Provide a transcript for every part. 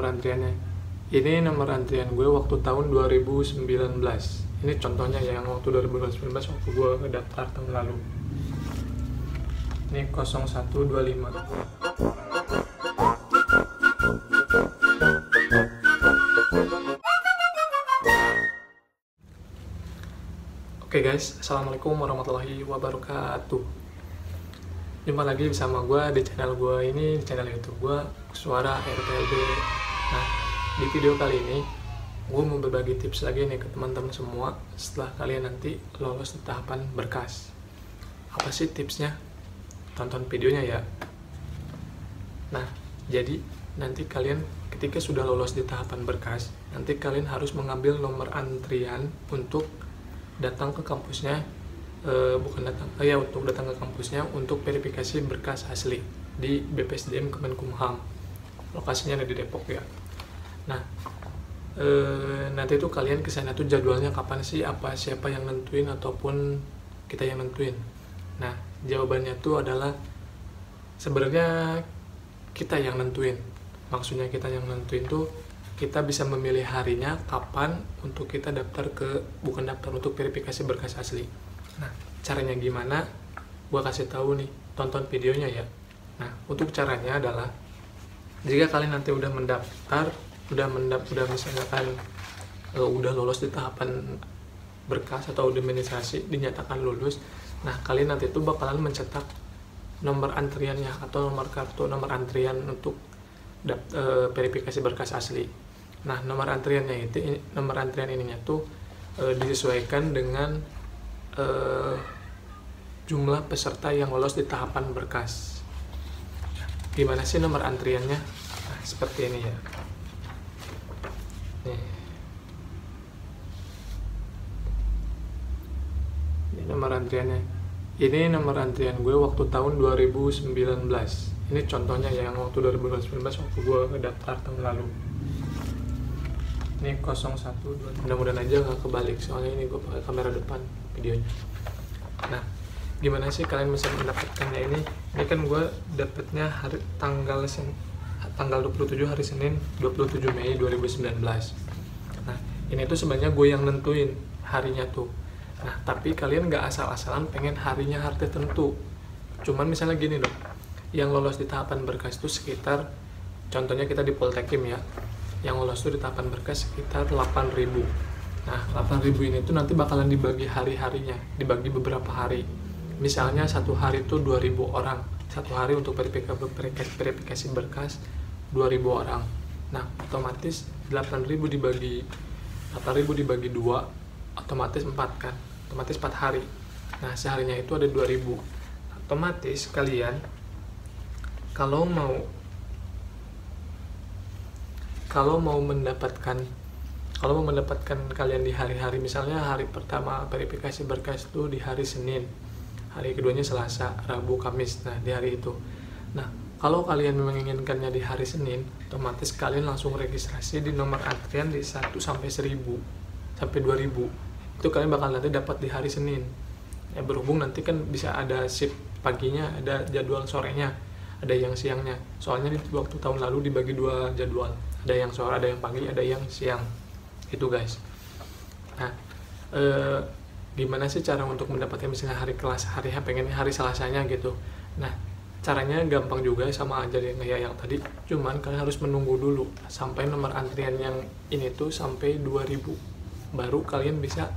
nomor antriannya. Ini nomor antrian gue waktu tahun 2019. Ini contohnya ya, yang waktu 2019 waktu gue daftar tahun lalu. Ini 0125. Oke guys, assalamualaikum warahmatullahi wabarakatuh. Jumpa lagi bersama gue di channel gue ini, di channel YouTube gue, Suara RTLB. Nah, di video kali ini gue mau berbagi tips lagi nih ke teman-teman semua setelah kalian nanti lolos di tahapan berkas. Apa sih tipsnya? Tonton videonya ya. Nah, jadi nanti kalian ketika sudah lolos di tahapan berkas, nanti kalian harus mengambil nomor antrian untuk datang ke kampusnya. Untuk datang ke kampusnya untuk verifikasi berkas asli di BPSDM Kemenkumham. Lokasinya ada di Depok ya. Nah, nanti itu kalian kesana tuh jadwalnya kapan sih, siapa yang nentuin ataupun kita yang nentuin. Nah, jawabannya tuh adalah sebenarnya kita yang nentuin. Maksudnya kita yang nentuin tuh kita bisa memilih harinya kapan untuk kita untuk verifikasi berkas asli. Nah, caranya gimana? Gua kasih tahu nih, tonton videonya ya. Nah, untuk caranya adalah jika kalian nanti udah mendaftar, udah lolos di tahapan berkas atau administrasi dinyatakan lulus. Nah, kalian nanti itu bakalan mencetak nomor antriannya atau nomor antrian untuk verifikasi berkas asli. Nah, nomor antrian ininya tuh disesuaikan dengan jumlah peserta yang lolos di tahapan berkas. Gimana sih nomor antriannya? Nah, seperti ini ya. Nih. Ini nomor antriannya. Ini nomor antrian gue waktu tahun 2019. Ini contohnya ya, yang waktu 2019 waktu gue daftar tahun lalu. Ini 0125. Mudah-mudahan aja nggak kebalik, soalnya ini gue pakai kamera depan videonya. Nah, gimana sih kalian bisa mendapatkannya ini? Ini kan gue dapetnya tanggal 27 hari Senin 27 Mei 2019. Nah, ini tuh sebenarnya gue yang nentuin harinya tuh. Nah, tapi kalian nggak asal-asalan pengen harinya hari tertentu. Cuman misalnya gini dong, yang lolos di tahapan berkas itu sekitar, contohnya kita di Poltekim ya, yang lolos itu di tahapan berkas sekitar 8.000. Nah, 8.000 ini tuh nanti bakalan dibagi hari-harinya, dibagi beberapa hari. Misalnya satu hari itu 2.000 orang, satu hari untuk verifikasi berkas 2.000 orang. Nah, otomatis 8.000 dibagi 2, otomatis 4 kan, otomatis 4 hari. Nah, seharinya itu ada 2.000. Otomatis kalian kalau mau mendapatkan kalian di hari-hari, misalnya hari pertama verifikasi berkas itu di hari Senin, hari keduanya Selasa, Rabu, Kamis, nah di hari itu. Nah, kalau kalian menginginkannya di hari Senin, otomatis kalian langsung registrasi di nomor antrian di 1 sampai 1.000 sampai 2.000. Itu kalian bakal nanti dapat di hari Senin. Ya, berhubung nanti kan bisa ada shift paginya, ada jadwal sorenya, ada yang siangnya. Soalnya di waktu tahun lalu dibagi 2 jadwal. Ada yang sore, ada yang pagi, ada yang siang. Itu guys. Nah, gimana sih cara untuk mendapatkan misalnya hari pengennya hari Selasanya gitu. Nah, caranya gampang juga, sama aja kayak yang tadi. Cuman kalian harus menunggu dulu sampai nomor antrian yang ini tuh sampai 2.000. Baru kalian bisa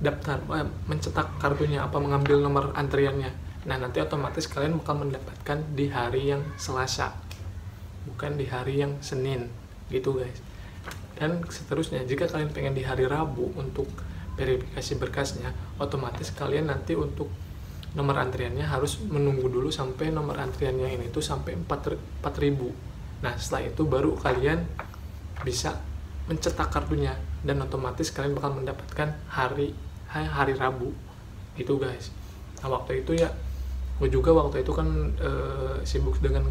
daftar, mencetak kartunya, mengambil nomor antriannya. Nah, nanti otomatis kalian bakal mendapatkan di hari yang Selasa, bukan di hari yang Senin gitu guys. Dan seterusnya, jika kalian pengen di hari Rabu untuk verifikasi berkasnya, otomatis kalian nanti untuk nomor antriannya harus menunggu dulu sampai nomor antriannya ini tuh sampai 4.000. Nah, setelah itu baru kalian bisa mencetak kartunya dan otomatis kalian bakal mendapatkan hari Rabu gitu guys. Nah, waktu itu ya gue juga waktu itu kan sibuk dengan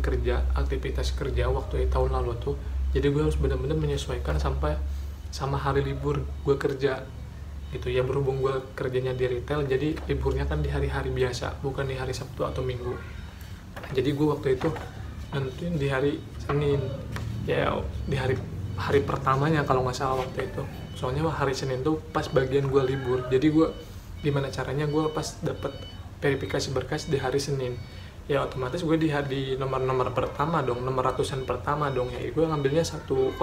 aktivitas kerja waktu tahun lalu tuh, jadi gue harus benar-benar menyesuaikan sampai sama hari libur gue kerja gitu ya. Berhubung gue kerjanya di retail, jadi liburnya kan di hari-hari biasa, bukan di hari Sabtu atau Minggu. Jadi gue waktu itu nentuin di hari Senin. ya di hari pertamanya kalau nggak salah waktu itu. Soalnya hari Senin tuh pas bagian gue libur, jadi gue gimana caranya gue pas dapet verifikasi berkas di hari Senin, ya otomatis gue di nomor pertama dong, nomor ratusan pertama dong, ya gue ngambilnya 1015125.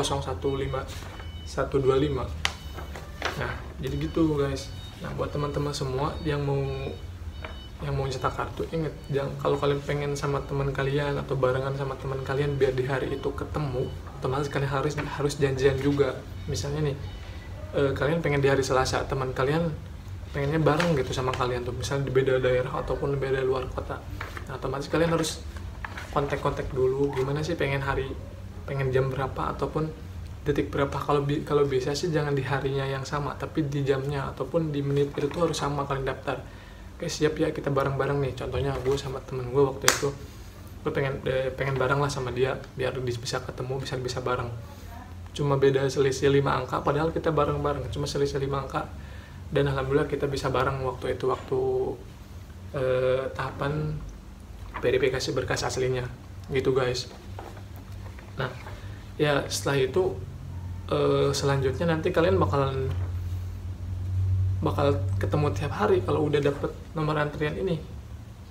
Nah jadi gitu guys. Nah buat teman-teman semua yang mau cetak kartu, inget, jangan, kalau kalian pengen sama teman kalian atau barengan sama teman kalian biar di hari itu ketemu, otomatis kalian harus janjian juga. Misalnya nih, kalian pengen di hari Selasa, teman kalian pengennya bareng gitu sama kalian tuh, misalnya di beda daerah ataupun beda luar kota. Nah otomatis kalian harus kontak dulu, gimana sih pengen jam berapa ataupun detik berapa. Kalau bisa sih jangan di harinya yang sama, tapi di jamnya ataupun di menit itu tuh harus sama kalian daftar. Oke siap ya, kita bareng-bareng nih. Contohnya gue sama temen gue waktu itu, gue pengen bareng lah sama dia biar bisa ketemu, bisa bareng. Cuma beda selisih 5 angka, padahal kita bareng-bareng, cuma selisih 5 angka. Dan alhamdulillah kita bisa bareng waktu itu, waktu tahapan verifikasi berkas aslinya gitu guys. Nah ya setelah itu selanjutnya nanti kalian bakal ketemu tiap hari kalau udah dapet nomor antrian ini,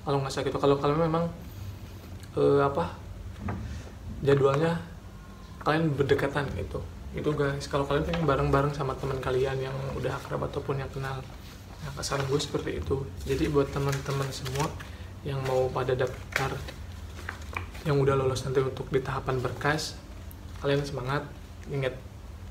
kalau nggak salah gitu. Kalau kalian memang jadwalnya kalian berdekatan gitu guys. Kalau kalian pengen bareng-bareng sama teman kalian yang udah akrab ataupun yang kenal, nah saran gue seperti itu. Jadi buat teman-teman semua yang mau pada daftar, yang udah lolos nanti untuk di tahapan berkas, kalian semangat. Ingat,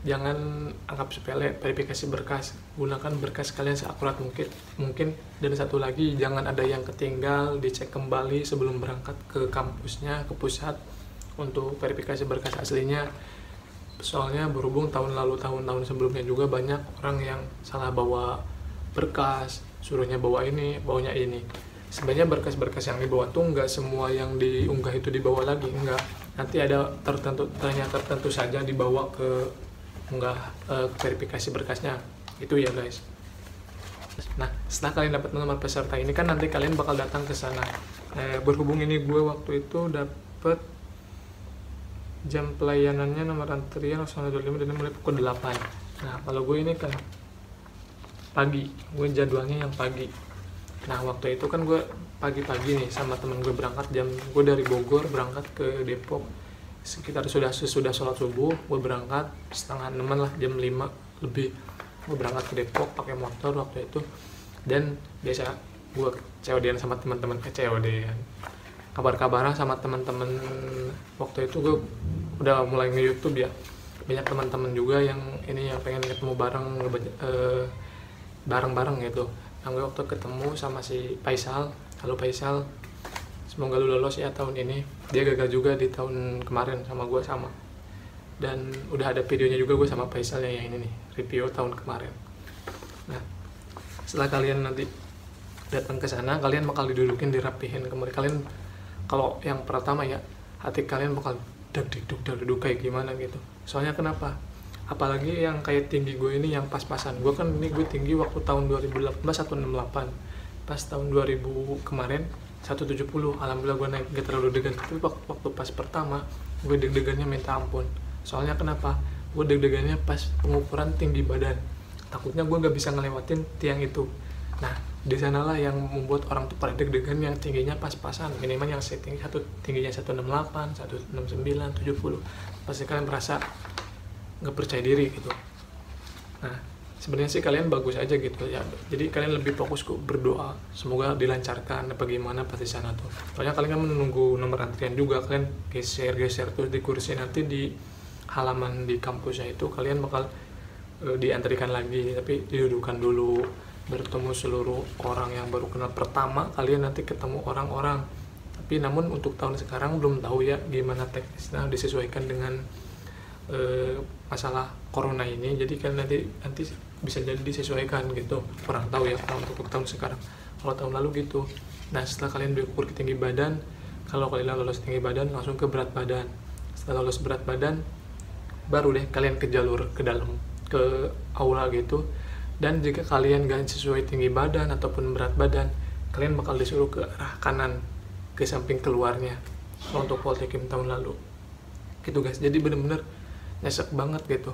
jangan anggap sepele verifikasi berkas, gunakan berkas kalian seakurat mungkin. Dan satu lagi, jangan ada yang ketinggal, dicek kembali sebelum berangkat ke kampusnya, ke pusat untuk verifikasi berkas aslinya. Soalnya berhubung tahun-tahun sebelumnya juga banyak orang yang salah bawa berkas, suruhnya bawanya ini. Sebenarnya berkas-berkas yang dibawa tuh nggak semua yang diunggah itu dibawa lagi, enggak. Nanti ada tertentu saja dibawa ke verifikasi berkasnya itu ya guys. Nah setelah kalian dapat nomor peserta ini kan nanti kalian bakal datang ke sana. Berhubung ini gue waktu itu dapet jam pelayanannya nomor antrian 025 dan mulai pukul 8. Nah kalau gue ini kan pagi, gue jadwalnya yang pagi. Nah waktu itu kan gue pagi-pagi nih sama temen gue berangkat, gue dari Bogor berangkat ke Depok sekitar sudah sholat subuh. Gue berangkat 5:30 lah, jam 5 lebih gue berangkat ke Depok pakai motor waktu itu. Dan biasa gue COD-an sama teman-teman, COD-an kabar-kabaran sama teman-teman. Waktu itu gue udah mulai nge-YouTube ya, banyak teman-teman juga yang pengen ketemu bareng gitu. Nah gue waktu ketemu sama si Faisal. Halo Faisal, semoga lu lolos ya tahun ini. Dia gagal juga di tahun kemarin sama gue sama. Dan udah ada videonya juga gue sama Faisal yang ini nih, review tahun kemarin. Nah setelah kalian nanti datang ke sana, kalian bakal didudukin, dirapihin kembali. Kalian kalau yang pertama ya, hati kalian bakal deg-deg kayak gimana gitu. Soalnya kenapa? Apalagi yang kayak tinggi gue ini yang pas-pasan. Gue kan ini gue tinggi waktu tahun 2018 168. Pas tahun 2000 kemarin 170. Alhamdulillah gue naik gak terlalu degan. Tapi waktu pas pertama gue deg-degannya minta ampun. Soalnya kenapa? Gue deg-degannya pas pengukuran tinggi badan. Takutnya gue gak bisa ngelewatin tiang itu. Nah di sanalah yang membuat orang tuh pada deg-degan, yang tingginya pas-pasan, minimal yang tingginya 168, 169, 70. Pasti kalian merasa nggak percaya diri gitu. Nah sebenarnya sih kalian bagus aja gitu ya, jadi kalian lebih fokus ke berdoa semoga dilancarkan apa gimana pas di sana tuh. Soalnya kalian kan menunggu nomor antrian juga, kalian geser terus di kursi, nanti di halaman di kampusnya itu kalian bakal diantrikan lagi, tapi didudukan dulu, bertemu seluruh orang yang baru kenal pertama, kalian nanti ketemu orang-orang. Tapi namun untuk tahun sekarang belum tahu ya gimana teknisnya, disesuaikan dengan masalah corona ini. Jadi kan nanti bisa jadi disesuaikan gitu, kurang tahu ya kalau untuk tahun sekarang. Kalau tahun lalu gitu. Nah setelah kalian diukur ke tinggi badan, kalau kalian lolos tinggi badan langsung ke berat badan. Setelah lolos berat badan baru deh kalian ke jalur ke dalam, ke aula gitu. Dan jika kalian gak sesuai tinggi badan ataupun berat badan, kalian bakal disuruh ke arah kanan, ke samping keluarnya. Kalau untuk Poltekim tahun lalu gitu guys. Jadi bener-bener nyesek banget gitu,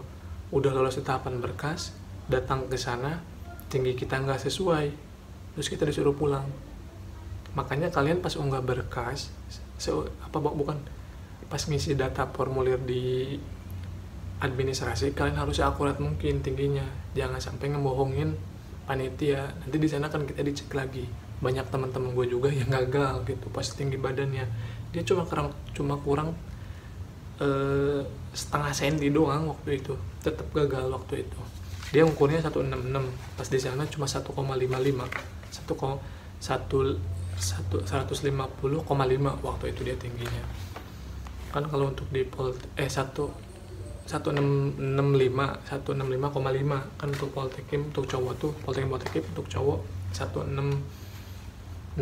udah lolos di tahapan berkas, datang ke sana tinggi kita nggak sesuai, terus kita disuruh pulang. Makanya kalian pas unggah berkas bukan pas ngisi data formulir di administrasi, kalian harus akurat mungkin tingginya, jangan sampai ngebohongin panitia. Nanti di sana kan kita dicek lagi. Banyak teman-teman gue juga yang gagal gitu pas tinggi badannya, dia cuma kurang setengah senti doang waktu itu, tetap gagal waktu itu. Dia ukurnya 166, pas di sana cuma 1,55, 150,5 waktu itu dia tingginya. Kan kalau untuk di 165,5 kan untuk Poltekim untuk cowok tuh, Poltekim untuk cowok 165,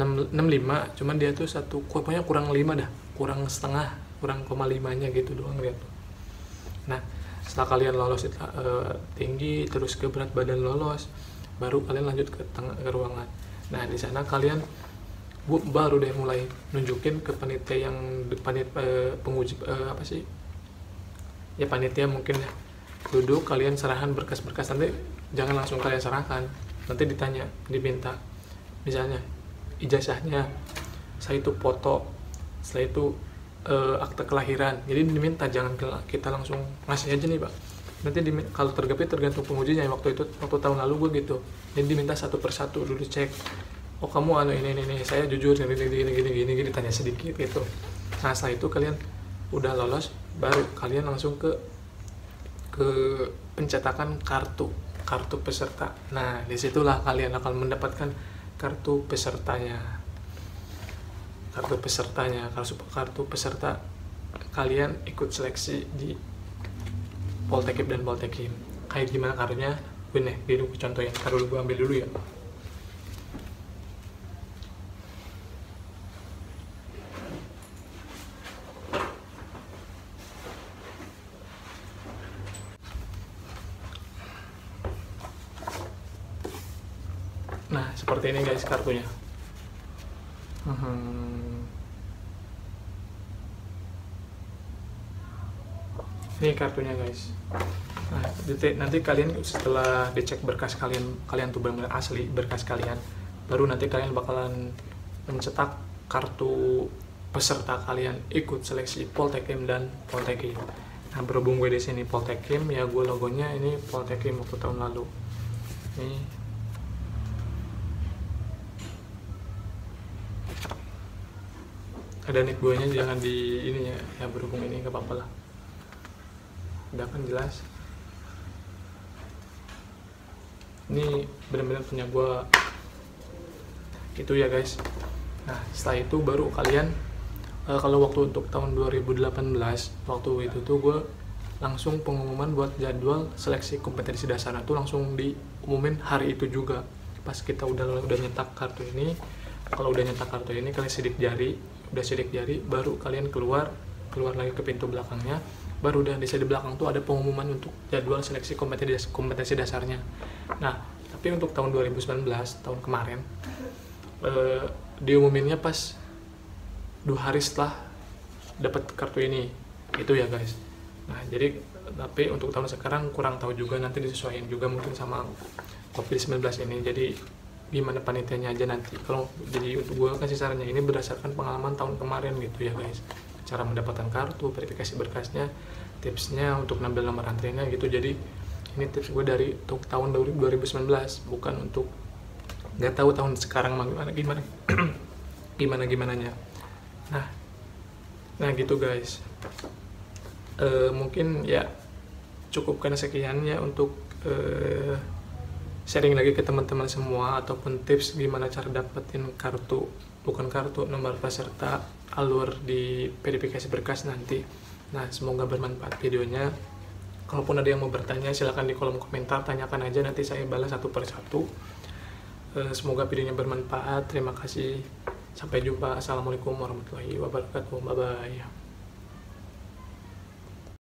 cuman dia tuh pokoknya kurang 5 dah, kurang setengah, kurang 0,5 gitu doang lihat tuh. Nah, setelah kalian lolos tinggi terus ke berat badan lolos, baru kalian lanjut ke ruangan. Nah, di sana kalian baru deh mulai nunjukin ke panitia penguji panitia mungkin ya, duduk kalian serahan berkas-berkas. Nanti jangan langsung kalian serahkan, nanti diminta misalnya ijazahnya, setelah itu foto, setelah itu akte kelahiran. Jadi diminta, jangan kita langsung ngasih aja nih Pak. Nanti kalau tergantung pengujinya. Waktu tahun lalu gue gitu, jadi diminta satu persatu dulu cek. Oh kamu ini saya jujur gini ditanya sedikit gitu. Nah setelah itu kalian udah lolos, baru kalian langsung ke pencetakan kartu peserta. Nah disitulah kalian akan mendapatkan kartu pesertanya. Kartu peserta kalian ikut seleksi di Poltekim dan Poltekim. Kayak gimana kartunya? Gue contohin. Taruh gue ambil dulu ya. Nah, seperti ini guys kartunya. Ini kartunya guys. Nah, nanti kalian setelah dicek berkas kalian tuh benar-benar asli berkas kalian, baru nanti kalian bakalan mencetak kartu peserta kalian ikut seleksi Poltekim dan Poltekim. Nah, berhubung gue di sini Poltekim, ya gue logonya ini Poltekim waktu tahun lalu. Ini ada nick gue nya, jangan di ini ya berhubung ini gak apa-apa lah, udah kan jelas. Ini benar-benar punya gue itu ya guys. Nah setelah itu baru kalian kalau waktu untuk tahun 2018 waktu itu tuh gue langsung pengumuman buat jadwal seleksi kompetensi dasar tuh langsung diumumin hari itu juga. Pas kita udah nyetak kartu ini, kalau udah nyetak kartu ini kalian sidik jari baru kalian keluar lagi ke pintu belakangnya, baru udah di belakang tuh ada pengumuman untuk jadwal seleksi kompetensi dasarnya. Nah tapi untuk tahun 2019 tahun kemarin diumuminnya pas 2 hari setelah dapat kartu ini itu ya guys. Nah jadi tapi untuk tahun sekarang kurang tahu juga, nanti disesuaikan juga mungkin sama COVID-19 ini. Jadi gimana panitianya aja nanti. Kalau jadi untuk gue kasih sarannya ini berdasarkan pengalaman tahun kemarin gitu ya guys, cara mendapatkan kartu, verifikasi berkasnya, tipsnya untuk ngambil nomor antriannya gitu. Jadi ini tips gue dari untuk tahun 2019, bukan untuk nggak tahu tahun sekarang gimananya. Nah gitu guys. Mungkin ya cukupkan sekian ya untuk sharing lagi ke teman-teman semua, ataupun tips gimana cara dapetin nomor peserta alur di verifikasi berkas nanti. Nah semoga bermanfaat videonya. Kalaupun ada yang mau bertanya silahkan di kolom komentar, tanyakan aja, nanti saya balas satu persatu. Semoga videonya bermanfaat. Terima kasih, sampai jumpa. Assalamualaikum warahmatullahi wabarakatuh. Bye bye.